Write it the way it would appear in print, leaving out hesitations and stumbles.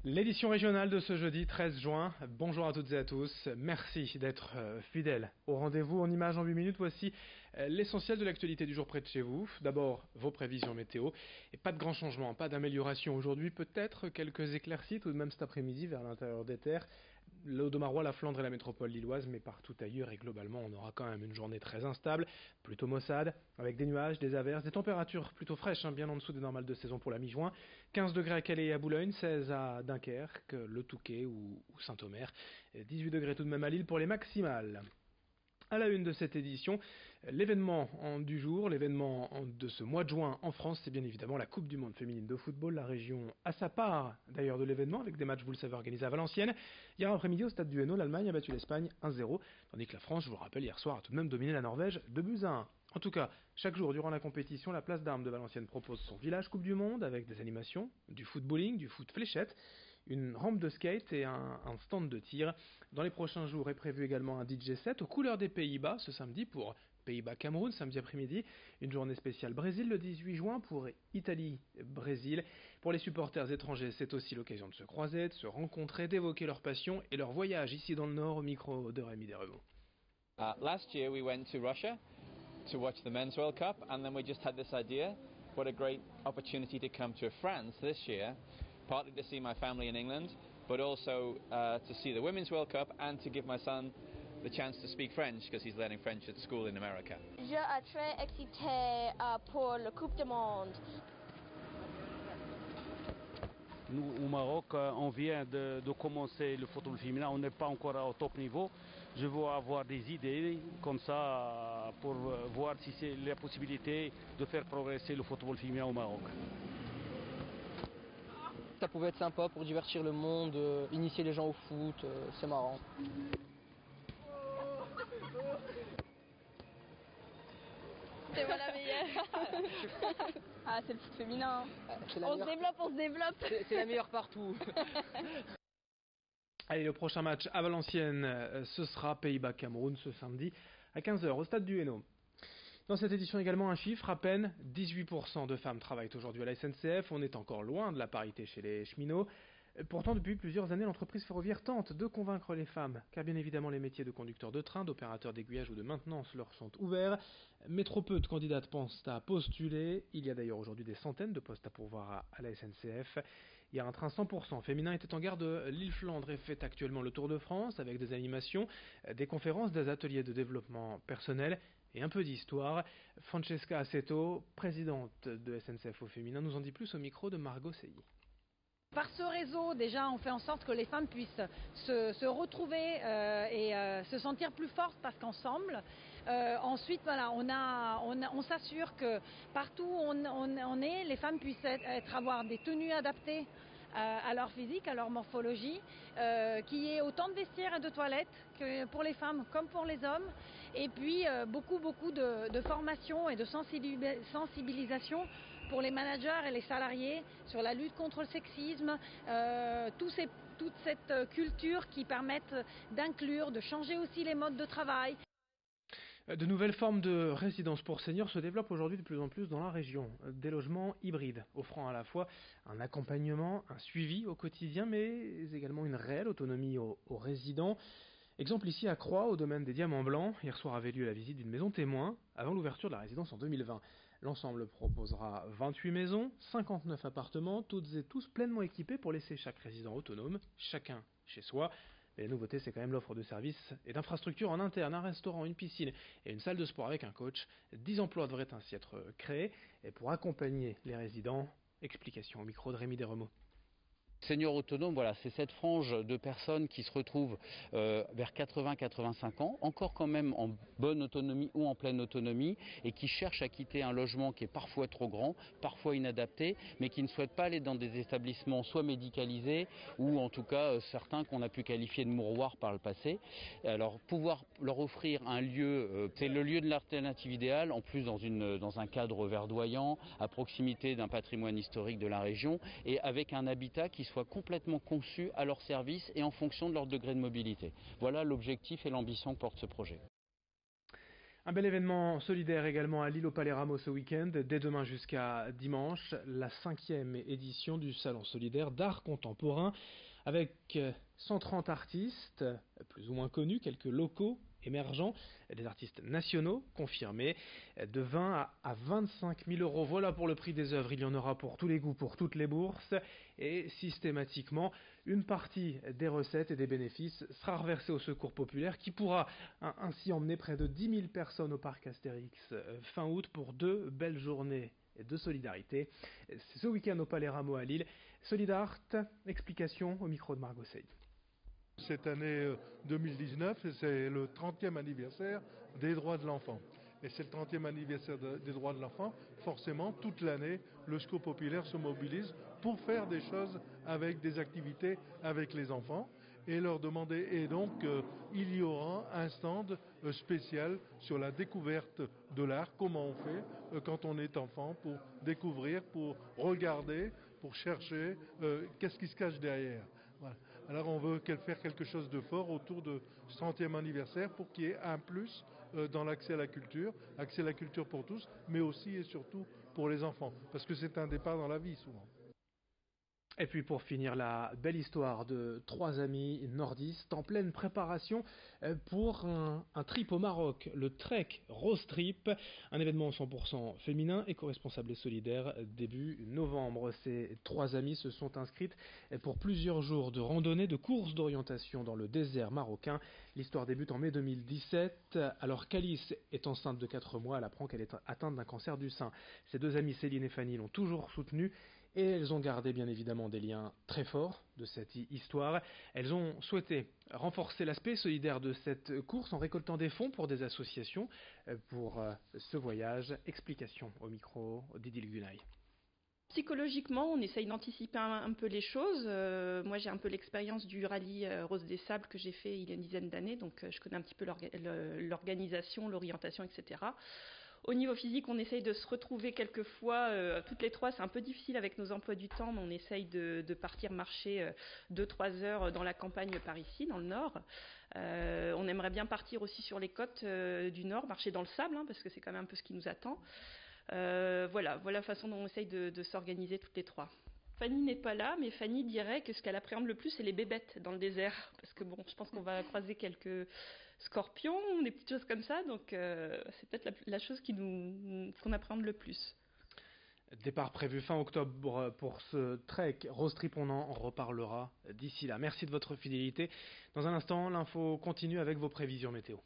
L'édition régionale de ce jeudi 13 juin. Bonjour à toutes et à tous. Merci d'être fidèles au rendez-vous en images en 8 minutes. Voici l'essentiel de l'actualité du jour près de chez vous. D'abord, vos prévisions météo. Et pas de grands changements, pas d'amélioration aujourd'hui. Peut-être quelques éclaircies tout de même cet après-midi vers l'intérieur des terres. L'Audomarois, la Flandre et la métropole lilloise, mais partout ailleurs. Et globalement, on aura quand même une journée très instable, plutôt maussade, avec des nuages, des averses, des températures plutôt fraîches, bien en dessous des normales de saison pour la mi-juin. 15 degrés à Calais et à Boulogne, 16 à Dunkerque, Le Touquet ou Saint-Omer, 18 degrés tout de même à Lille pour les maximales. À la une de cette édition, l'événement du jour, l'événement de ce mois de juin en France, c'est bien évidemment la Coupe du Monde féminine de football. La région a sa part d'ailleurs de l'événement avec des matchs, vous le savez, organisés à Valenciennes. Hier après-midi au stade du Hainaut, l'Allemagne a battu l'Espagne 1-0, tandis que la France, je vous le rappelle, hier soir a tout de même dominé la Norvège 2-1. En tout cas, chaque jour durant la compétition, la place d'armes de Valenciennes propose son village Coupe du Monde avec des animations, du footballing, du foot fléchette, une rampe de skate et un stand de tir. Dans les prochains jours est prévu également un DJ set aux couleurs des Pays-Bas ce samedi pour Pays-Bas-Cameroun, samedi après-midi. Une journée spéciale Brésil le 18 juin pour Italie-Brésil. Pour les supporters étrangers, c'est aussi l'occasion de se croiser, de se rencontrer, d'évoquer leur passion et leur voyage ici dans le Nord au micro de Rémi Desremaux. Last year we went to Russia to watch the Men's World Cup, and then we just had this idea, what a great opportunity to come to France this year, partly to see my family in England, but also to see the Women's World Cup and to give my son the chance to speak French because he's learning French at school in America. Je suis très excité pour la Coupe du Monde. Nous, au Maroc, on vient de commencer le football féminin, on n'est pas encore au top niveau. Je veux avoir des idées comme ça pour voir si c'est la possibilité de faire progresser le football féminin au Maroc. Ça pouvait être sympa pour divertir le monde, initier les gens au foot, c'est marrant. C'est moi la meilleure. Ah, c'est le foot féminin. On se développe. C'est la meilleure partout. Allez, le prochain match à Valenciennes, ce sera Pays-Bas-Cameroun ce samedi à 15h au stade du Hainaut. Dans cette édition également un chiffre, à peine 18% de femmes travaillent aujourd'hui à la SNCF. On est encore loin de la parité chez les cheminots. Pourtant, depuis plusieurs années, l'entreprise ferroviaire tente de convaincre les femmes, car bien évidemment les métiers de conducteur de train, d'opérateur d'aiguillage ou de maintenance leur sont ouverts, mais trop peu de candidates pensent à postuler. Il y a d'ailleurs aujourd'hui des centaines de postes à pourvoir à la SNCF. Hier, un train 100% féminin était en gare de Lille-Flandre et fait actuellement le tour de France avec des animations, des conférences, des ateliers de développement personnel et un peu d'histoire. Francesca Assetto, présidente de SNCF au féminin, nous en dit plus au micro de Margot Seilly. Par ce réseau, déjà, on fait en sorte que les femmes puissent se retrouver et se sentir plus fortes parce qu'ensemble. Ensuite, voilà, on s'assure que partout où on est, les femmes puissent avoir des tenues adaptées à leur physique, à leur morphologie, qu'il y ait autant de vestiaires et de toilettes que pour les femmes comme pour les hommes. Et puis beaucoup de formation et de sensibilisation pour les managers et les salariés sur la lutte contre le sexisme, toute cette culture qui permettent d'inclure, de changer aussi les modes de travail. De nouvelles formes de résidences pour seniors se développent aujourd'hui de plus en plus dans la région. Des logements hybrides, offrant à la fois un accompagnement, un suivi au quotidien, mais également une réelle autonomie aux résidents. Exemple ici à Croix, au domaine des Diamants Blancs. Hier soir avait lieu la visite d'une maison témoin avant l'ouverture de la résidence en 2020. L'ensemble proposera 28 maisons, 59 appartements, toutes et tous pleinement équipés pour laisser chaque résident autonome, chacun chez soi. Mais la nouveauté, c'est quand même l'offre de services et d'infrastructures en interne, un restaurant, une piscine et une salle de sport avec un coach. 10 emplois devraient ainsi être créés. Et pour accompagner les résidents, explication au micro de Rémi Desremaux. Seniors autonomes, voilà, c'est cette frange de personnes qui se retrouvent vers 80-85 ans, encore quand même en bonne autonomie ou en pleine autonomie, et qui cherchent à quitter un logement qui est parfois trop grand, parfois inadapté, mais qui ne souhaitent pas aller dans des établissements soit médicalisés, ou en tout cas certains qu'on a pu qualifier de mouroirs par le passé. Alors pouvoir leur offrir un lieu, c'est le lieu de l'alternative idéale, en plus dans un cadre verdoyant, à proximité d'un patrimoine historique de la région, et avec un habitat qui soit complètement conçus à leur service et en fonction de leur degré de mobilité. Voilà l'objectif et l'ambition que porte ce projet. Un bel événement solidaire également à Lille au Palais Rameau ce week-end, dès demain jusqu'à dimanche, la 5e édition du Salon solidaire d'art contemporain avec 130 artistes, plus ou moins connus, quelques locaux émergents, des artistes nationaux confirmés, de 20 à 25 000 euros. Voilà pour le prix des œuvres, il y en aura pour tous les goûts, pour toutes les bourses, et systématiquement, une partie des recettes et des bénéfices sera reversée au Secours populaire qui pourra ainsi emmener près de 10 000 personnes au parc Astérix fin août pour 2 belles journées de solidarité. C'est ce week-end au Palais Rameau à Lille. Solidart, explication au micro de Margot Sey. Cette année 2019, c'est le 30e anniversaire des droits de l'enfant. Et c'est le 30e anniversaire des droits de l'enfant. Forcément, toute l'année, le Secours populaire se mobilise pour faire des choses avec des activités avec les enfants et leur demander. Et donc, il y aura un stand spécial sur la découverte de l'art, comment on fait quand on est enfant pour découvrir, pour regarder, pour chercher qu'est-ce qui se cache derrière. Voilà. Alors on veut faire quelque chose de fort autour de ce 30e anniversaire pour qu'il y ait un plus dans l'accès à la culture pour tous, mais aussi et surtout pour les enfants, parce que c'est un départ dans la vie souvent. Et puis pour finir, la belle histoire de 3 amis nordistes en pleine préparation pour un trip au Maroc, le Trek Rose Trip, un événement 100% féminin, éco-responsable et solidaire début novembre. Ces 3 amies se sont inscrites pour plusieurs jours de randonnée, de courses d'orientation dans le désert marocain. L'histoire débute en mai 2017, alors qu'Alice est enceinte de 4 mois, elle apprend qu'elle est atteinte d'un cancer du sein. Ses 2 amies Céline et Fanny l'ont toujours soutenue. Et elles ont gardé bien évidemment des liens très forts de cette histoire. Elles ont souhaité renforcer l'aspect solidaire de cette course en récoltant des fonds pour des associations pour ce voyage. Explication au micro d'Idil Gunay. Psychologiquement, on essaye d'anticiper un peu les choses. Moi, j'ai un peu l'expérience du rallye Rose des Sables que j'ai fait il y a une dizaine d'années, donc je connais un petit peu l'organisation, l'orientation, etc. Au niveau physique, on essaye de se retrouver quelquefois, toutes les 3, c'est un peu difficile avec nos emplois du temps, mais on essaye de partir marcher 2-3 heures dans la campagne par ici, dans le nord. On aimerait bien partir aussi sur les côtes du nord, marcher dans le sable, parce que c'est quand même un peu ce qui nous attend. Voilà la façon dont on essaye de s'organiser toutes les 3. Fanny n'est pas là, mais Fanny dirait que ce qu'elle appréhende le plus, c'est les bébêtes dans le désert. Parce que bon, je pense qu'on va croiser quelques scorpions, des petites choses comme ça, donc c'est peut-être la chose qu'on appréhende le plus. Départ prévu fin octobre pour ce trek Rose Trip, on en reparlera d'ici là. Merci de votre fidélité. Dans un instant, l'info continue avec vos prévisions météo.